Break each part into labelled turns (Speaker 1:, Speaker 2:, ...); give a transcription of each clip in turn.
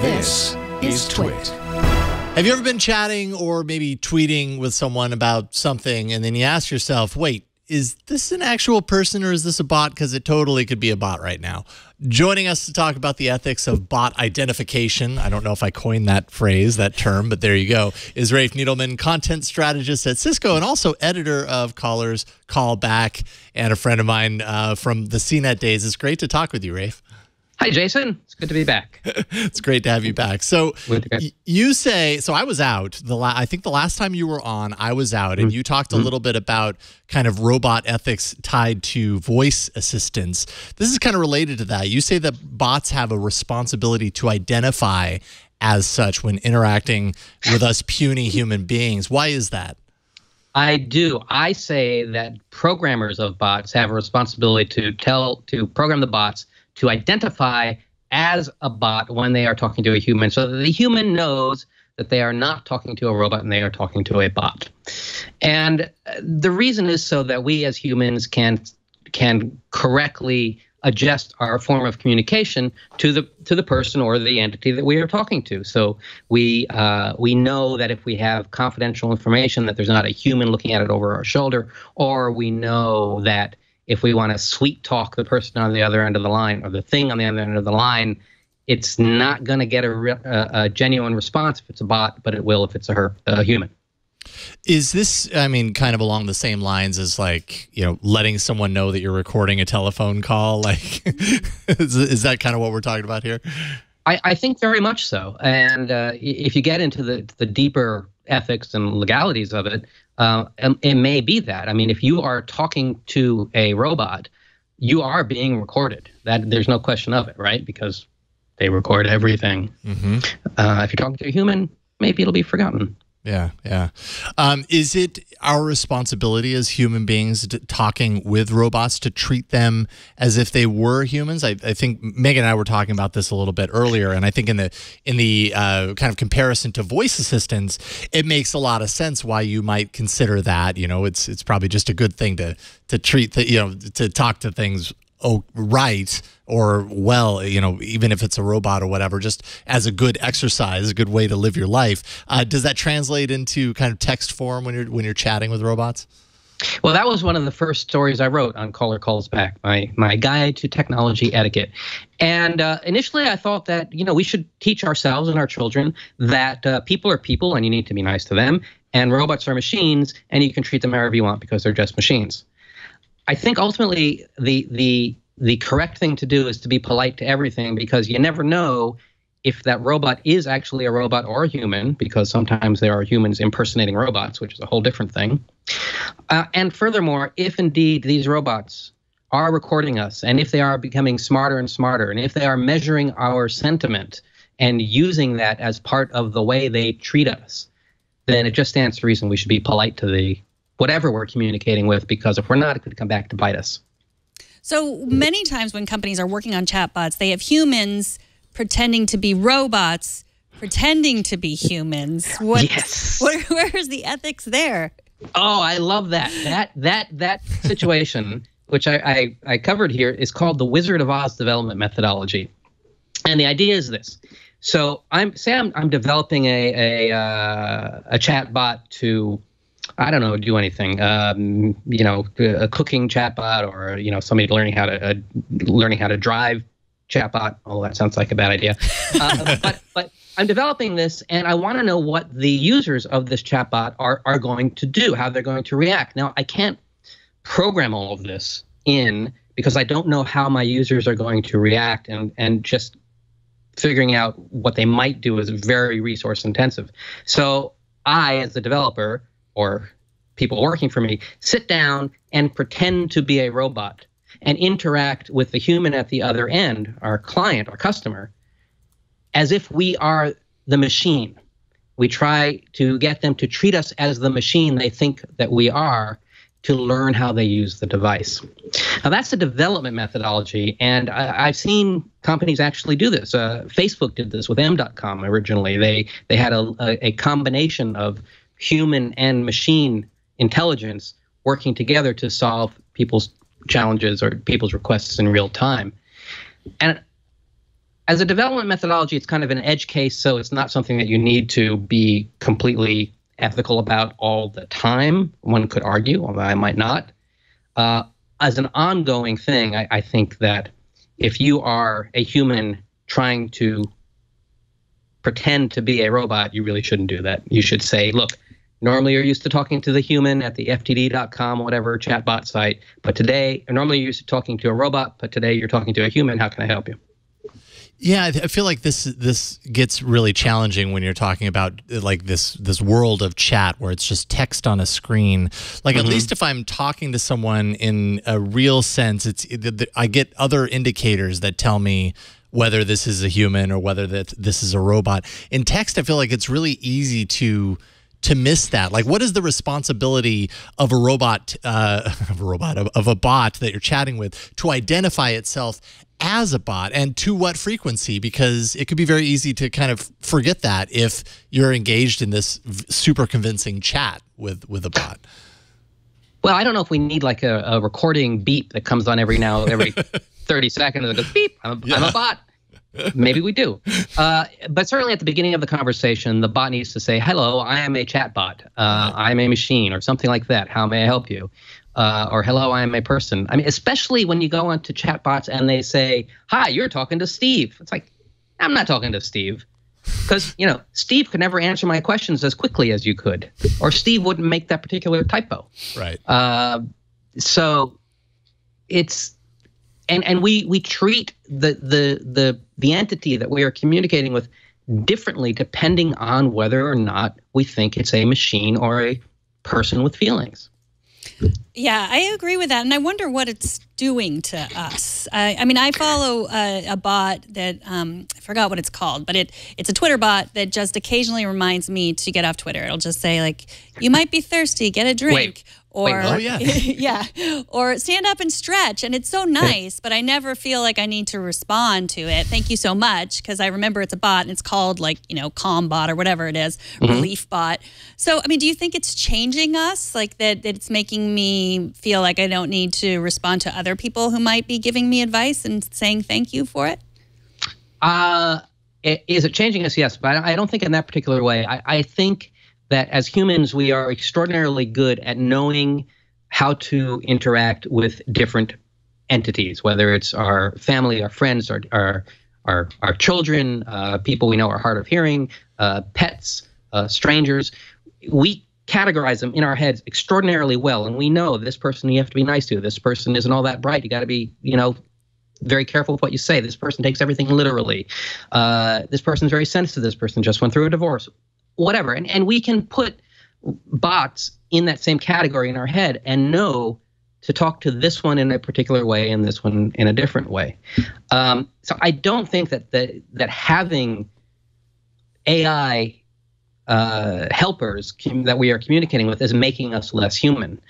Speaker 1: This is TWiT.
Speaker 2: Have you ever been chatting or maybe tweeting with someone about something and then you ask yourself, wait, is this an actual person or is this a bot? Because it totally could be a bot right now. Joining us to talk about the ethics of bot identification, I don't know if I coined that phrase, that term, but there you go, is Rafe Needleman, content strategist at Cisco and also editor of Callers Call Back and a friend of mine from the CNET days. It's great to talk with you, Rafe.
Speaker 3: Hi, Jason. It's good to be back.
Speaker 2: It's great to have you back. So you say, so I was out. I think the last time you were on, I was out, and you talked a little bit about kind of robot ethics tied to voice assistants. This is kind of related to that. You say that bots have a responsibility to identify as such when interacting with us puny human beings. Why is that?
Speaker 3: I do. I say that programmers of bots have a responsibility to program the bots to identify as a bot when they are talking to a human, so that the human knows that they are not talking to a robot and they are talking to a bot. And the reason is so that we as humans can correctly adjust our form of communication to the person or the entity that we are talking to. So we know that if we have confidential information that there's not a human looking at it over our shoulder, or we know that if we want to sweet talk the person on the other end of the line or the thing on the other end of the line, it's not going to get a genuine response if it's a bot, but it will if it's a human. Is
Speaker 2: this, I mean, kind of along the same lines as, like, you know, letting someone know that you're recording a telephone call? Like, is that kind of what we're talking about here?
Speaker 3: I think very much so. And if you get into the deeper ethics and legalities of it, it may be that. I mean, if you are talking to a robot, you are being recorded. That there's no question of it, right? Because they record everything. If you're talking to a human, maybe it'll be forgotten.
Speaker 2: Yeah, yeah. Is it our responsibility as human beings talking with robots to treat them as if they were humans? I think Megan and I were talking about this a little bit earlier, and I think in the kind of comparison to voice assistants, it makes a lot of sense why you might consider that. You know, it's probably just a good thing to treat to talk to things right or well, you know, even if it's a robot or whatever, just as a good exercise, a good way to live your life. Does that translate into kind of text form when you're chatting with robots?
Speaker 3: Well, that was one of the first stories I wrote on Caller Calls Back, my guide to technology etiquette. And initially I thought that, you know, we should teach ourselves and our children that people are people and you need to be nice to them, and robots are machines and you can treat them however you want because they're just machines. I think ultimately the correct thing to do is to be polite to everything, because you never know if that robot is actually a robot or a human, because sometimes there are humans impersonating robots, which is a whole different thing. And furthermore, if indeed these robots are recording us, and if they are becoming smarter and smarter, and if they are measuring our sentiment and using that as part of the way they treat us, then it just stands to reason we should be polite to whatever we're communicating with, because if we're not, it could come back to bite us.
Speaker 1: So many times when companies are working on chatbots, they have humans pretending to be robots, pretending to be humans.
Speaker 3: Yes.
Speaker 1: Where's the ethics there?
Speaker 3: Oh, I love that. That situation, which I covered here, is called the Wizard of Oz development methodology. And the idea is this. So I'm developing a chatbot to, I don't know, do anything, you know, a cooking chatbot, or, you know, somebody learning how to drive chatbot. Oh, that sounds like a bad idea. But I'm developing this, and I want to know what the users of this chatbot are going to do, how they're going to react. Now, I can't program all of this in, because I don't know how my users are going to react, and just figuring out what they might do is very resource intensive. So I, as the developer, or people working for me, sit down and pretend to be a robot and interact with the human at the other end, our client, our customer, as if we are the machine. We try to get them to treat us as the machine they think that we are, to learn how they use the device. Now, that's a development methodology, and I've seen companies actually do this. Facebook did this with M.com originally. They had a combination of human and machine intelligence working together to solve people's challenges or people's requests in real time. And as a development methodology, it's kind of an edge case, so it's not something that you need to be completely ethical about all the time. One could argue, although I might not. As an ongoing thing, I think that if you are a human trying to pretend to be a robot, you really shouldn't do that. You should say, look, normally you're used to talking to the human at the ftd.com, whatever chatbot site, but today, normally you're used to talking to a robot, but today you're talking to a human. How can I help you?
Speaker 2: Yeah, I feel like this gets really challenging when you're talking about like this world of chat where it's just text on a screen. Like at least if I'm talking to someone in a real sense, I get other indicators that tell me whether this is a human or whether this is a robot. In text, I feel like it's really easy to miss that. Like, what is the responsibility of a robot, of a bot that you're chatting with to identify itself as a bot, and to what frequency? Because it could be very easy to kind of forget that if you're engaged in this super convincing chat with a bot.
Speaker 3: Well, I don't know if we need like a recording beep that comes on every 30 seconds and goes beep. I'm a bot. Maybe we do. But certainly at the beginning of the conversation, the bot needs to say, hello, I am a chatbot. I'm a machine, or something like that. How may I help you? Or hello, I am a person. I mean, especially when you go onto chatbots and they say, hi, you're talking to Steve. It's like, I'm not talking to Steve. Because, Steve could never answer my questions as quickly as you could. Or Steve wouldn't make that particular typo.
Speaker 2: Right.
Speaker 3: So it's, and we treat the entity that we are communicating with differently depending on whether or not we think it's a machine or a person with feelings.
Speaker 1: Yeah, I agree with that. And I wonder what it's doing to us. I mean, I follow a bot that, I forgot what it's called, but it's a Twitter bot that just occasionally reminds me to get off Twitter. It'll just say, like, you might be thirsty, get a drink. Or yeah, or stand up and stretch. And it's so nice, but I never feel like I need to respond to it. Thank you so much, because I remember it's a bot and it's called like, Calm Bot or whatever it is, Relief Bot. So, I mean, do you think it's changing us, like that it's making me feel like I don't need to respond to other people who might be giving me advice and saying thank you for it?
Speaker 3: Is it changing us? Yes, but I don't think in that particular way. I think that as humans, we are extraordinarily good at knowing how to interact with different entities, whether it's our family, our friends, our children, people we know are hard of hearing, pets, strangers. We categorize them in our heads extraordinarily well, and we know this person you have to be nice to. This person isn't all that bright. You got to be, very careful with what you say. This person takes everything literally. This person's very sensitive. This person just went through a divorce. Whatever. And we can put bots in that same category in our head and know to talk to this one in a particular way and this one in a different way. So I don't think that having AI helpers that we are communicating with is making us less human.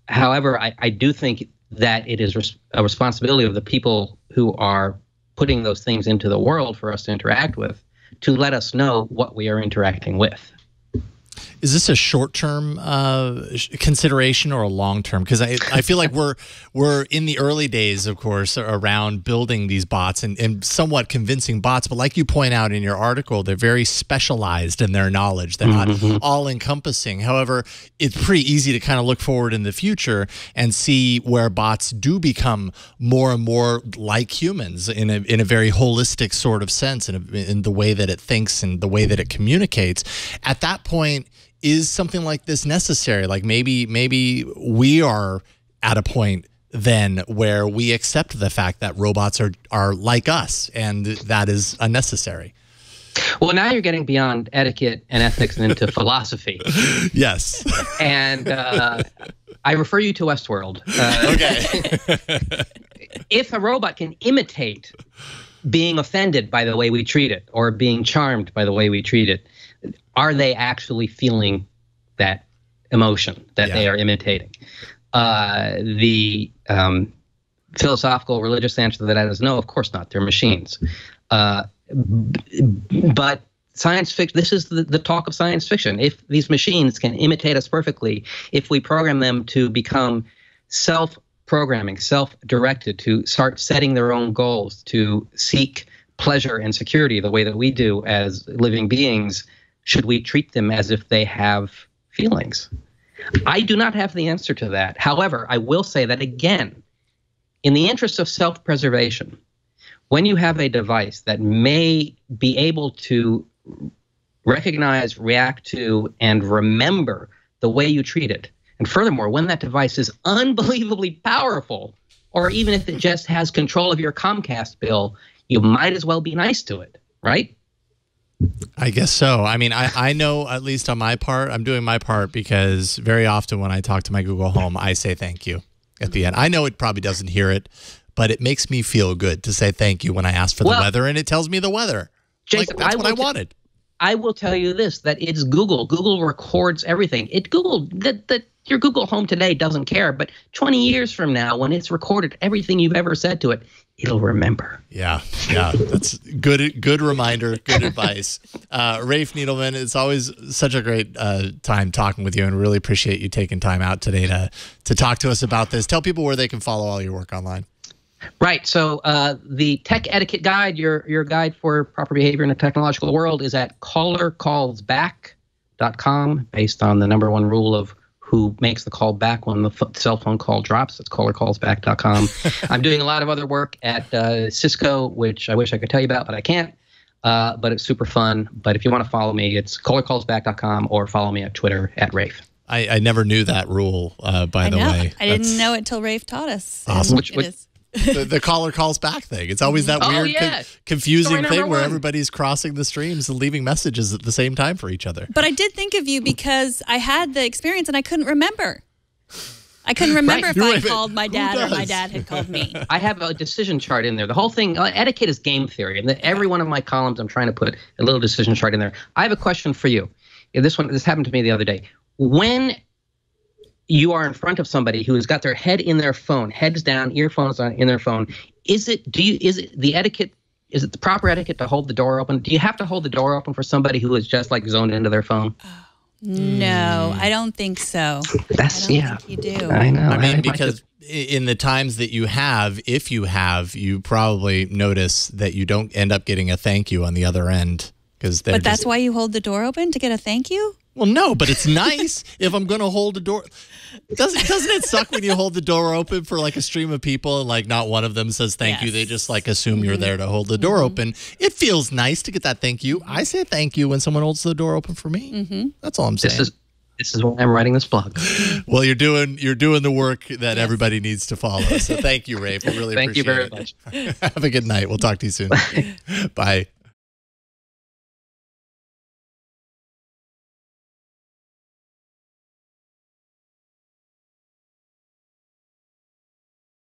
Speaker 3: However, I do think that it is a responsibility of the people who are putting those things into the world for us to interact with to let us know what we are interacting with.
Speaker 2: Is this a short-term consideration or a long-term? Because I feel like we're in the early days, of course, around building these bots and somewhat convincing bots. But like you point out in your article, they're very specialized in their knowledge. They're not all-encompassing. However, it's pretty easy to kind of look forward in the future and see where bots do become more and more like humans in a very holistic sort of sense, in the way that it thinks and the way that it communicates. At that point, is something like this necessary? Like maybe we are at a point then where we accept the fact that robots are like us, and that is unnecessary.
Speaker 3: Well, now you're getting beyond etiquette and ethics and into philosophy.
Speaker 2: Yes.
Speaker 3: And I refer you to Westworld.
Speaker 2: Okay.
Speaker 3: If a robot can imitate being offended by the way we treat it or being charmed by the way we treat it, are they actually feeling that emotion that they are imitating? The philosophical, religious answer to that is no, of course not. They're machines. But science fiction, this is the talk of science fiction. If these machines can imitate us perfectly, if we program them to become self-programming, self-directed, to start setting their own goals, to seek pleasure and security the way that we do as living beings, should we treat them as if they have feelings? I do not have the answer to that. However, I will say that, again, in the interest of self-preservation, when you have a device that may be able to recognize, react to, and remember the way you treat it, and furthermore, when that device is unbelievably powerful, or even if it just has control of your Comcast bill, you might as well be nice to it, right?
Speaker 2: I guess so. I mean, I know, at least on my part, I'm doing my part, because very often when I talk to my Google Home, I say thank you at the end. I know it probably doesn't hear it, but it makes me feel good to say thank you when I ask for the weather, and it tells me the weather.
Speaker 3: Jason,
Speaker 2: that's what I wanted.
Speaker 3: I will tell you this, that it's Google. Google records everything. Your Google Home today doesn't care, but 20 years from now, when it's recorded everything you've ever said to it, it'll remember.
Speaker 2: Yeah, that's good reminder, good advice. Rafe Needleman, it's always such a great time talking with you, and really appreciate you taking time out today to talk to us about this. Tell people where they can follow all your work online.
Speaker 3: Right. So the Tech Etiquette Guide, your guide for proper behavior in a technological world, is at callercallsback.com, based on the #1 rule of who makes the call back when the cell phone call drops. It's callercallsback.com. I'm doing a lot of other work at Cisco, which I wish I could tell you about, but I can't. But it's super fun. But if you want to follow me, it's callercallsback.com, or follow me at Twitter at Rafe.
Speaker 2: I never knew that rule, by the way.
Speaker 1: I didn't know it till Rafe taught us.
Speaker 2: Awesome.
Speaker 3: Which
Speaker 2: the caller calls back thing. It's always that weird, confusing thing where everybody's crossing the streams and leaving messages at the same time for each other.
Speaker 1: But I did think of you because I had the experience and I couldn't remember. I couldn't remember if I called my dad or my dad had called me. I
Speaker 3: have a decision chart in there. The whole thing, etiquette is game theory. And every one of my columns, I'm trying to put a little decision chart in there. I have a question for you. This happened to me the other day. When you are in front of somebody who has got their head in their phone, heads down, earphones on, in their phone, is it the proper etiquette to hold the door open? Do you have to hold the door open for somebody who is just like zoned into their phone?
Speaker 1: No, I don't think so. I don't think you do.
Speaker 3: I know.
Speaker 2: I mean, because in the times that you have, if you have, you probably notice that you don't end up getting a thank you on the other end.
Speaker 1: But that's why you hold the door open, to get a thank you?
Speaker 2: Well, no, but it's nice if I'm going to hold a door. Doesn't it suck when you hold the door open for like a stream of people and like not one of them says thank you? They just like assume you're there to hold the door open. It feels nice to get that thank you. I say thank you when someone holds the door open for me. That's all I'm saying.
Speaker 3: This is why I'm writing this blog.
Speaker 2: Well, you're doing the work that everybody needs to follow. So thank you, Rafe. We really appreciate it.
Speaker 3: Thank you very much.
Speaker 2: Have a good night. We'll talk to you soon. Bye.